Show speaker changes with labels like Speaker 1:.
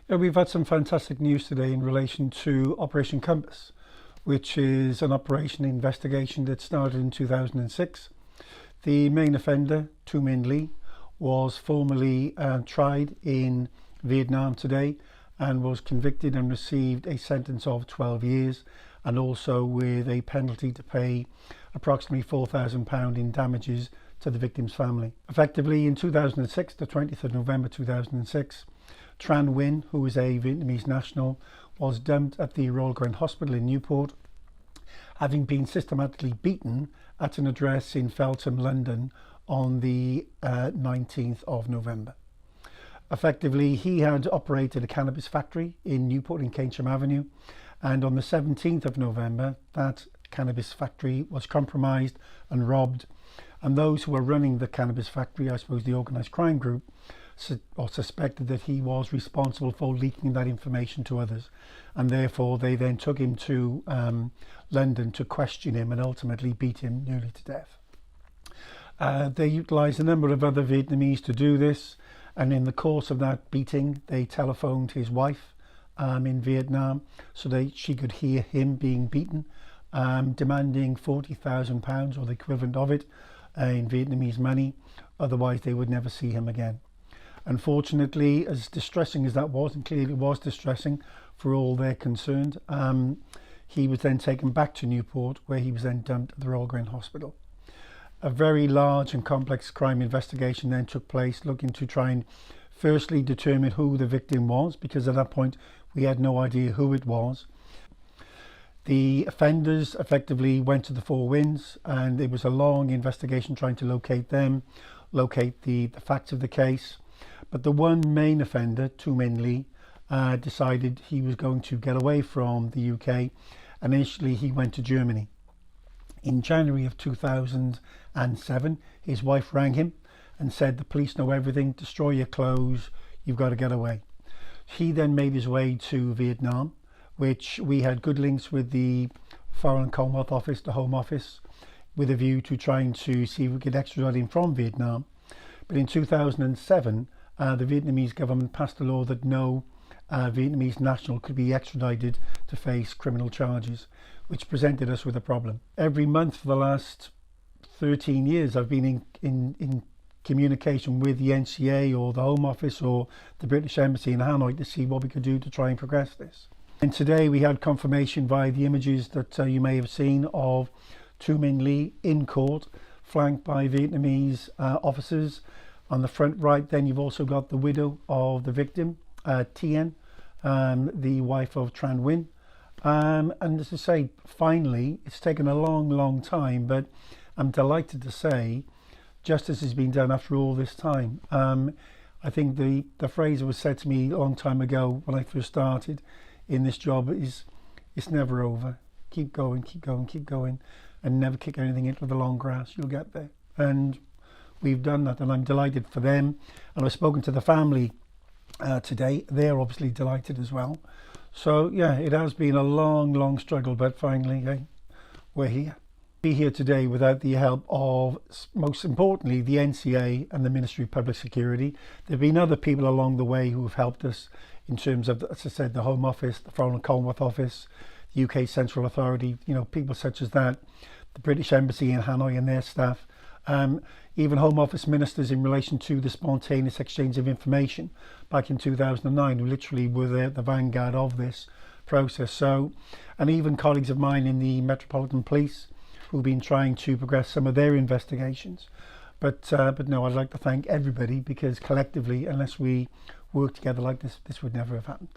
Speaker 1: Yeah, we've had some fantastic news today in relation to Operation Compass, which is an operation investigation that started in 2006. The main offender, Tran Nguyen, was formally tried in Vietnam today and was convicted and received a sentence of 12 years and also with a penalty to pay approximately £4,000 in damages to the victim's family. Effectively, in 2006, the 20th of November 2006, Tran Nguyen, who is a Vietnamese national, was dumped at the Royal Grand Hospital in Newport, having been systematically beaten at an address in Feltham, London on the 19th of November. Effectively, he had operated a cannabis factory in Newport in Keynsham Avenue, and on the 17th of November, that cannabis factory was compromised and robbed, and those who were running the cannabis factory, I suppose the organised crime group, suspected that he was responsible for leaking that information to others, and therefore they then took him to London to question him and ultimately beat him nearly to death. They utilised a number of other Vietnamese to do this, and in the course of that beating they telephoned his wife in Vietnam so that she could hear him being beaten, demanding £40,000 or the equivalent of it in Vietnamese money, otherwise they would never see him again. Unfortunately, as distressing as that was, and clearly was distressing for all they're concerned, he was then taken back to Newport, where he was then dumped at the Royal Grand Hospital. A very large and complex crime investigation then took place, looking to try and firstly determine who the victim was, because at that point we had no idea who it was. The offenders effectively went to the Four Winds, and it was a long investigation trying to locate them, locate the facts of the case. But the one main offender, Tran Nguyen, decided he was going to get away from the UK, and initially he went to Germany. In January of 2007, his wife rang him and said, "The police know everything, destroy your clothes, you've got to get away." He then made his way to Vietnam, which we had good links with the Foreign Commonwealth Office, the Home Office, with a view to trying to see if we could extradite him from Vietnam. But in 2007, the Vietnamese government passed a law that no Vietnamese national could be extradited to face criminal charges, which presented us with a problem. Every month for the last 13 years, I've been in communication with the NCA or the Home Office or the British Embassy in Hanoi to see what we could do to try and progress this. And today we had confirmation via the images that you may have seen of Tran Nguyen in court, flanked by Vietnamese officers. On the front right, then you've also got the widow of the victim, Tien, the wife of Tran Nguyen. And as I say, finally, it's taken a long time, but I'm delighted to say justice has been done after all this time. I think the phrase that was said to me a long time ago when I first started in this job is, it's never over. Keep going, and never kick anything into the long grass. You'll get there. And we've done that, and I'm delighted for them. And I've spoken to the family today. They're obviously delighted as well. So yeah, it has been a long struggle, but finally, hey, we're here. Be here today without the help of, most importantly, the NCA and the Ministry of Public Security. There have been other people along the way who have helped us in terms of, as I said, the Home Office, the Foreign Commonwealth Office, the UK Central Authority, people such as that, the British Embassy in Hanoi and their staff. Even Home Office ministers in relation to the spontaneous exchange of information back in 2009, who literally were the vanguard of this process. So, and even colleagues of mine in the Metropolitan Police who've been trying to progress some of their investigations. But no, I'd like to thank everybody, because collectively, unless we work together like this, this would never have happened.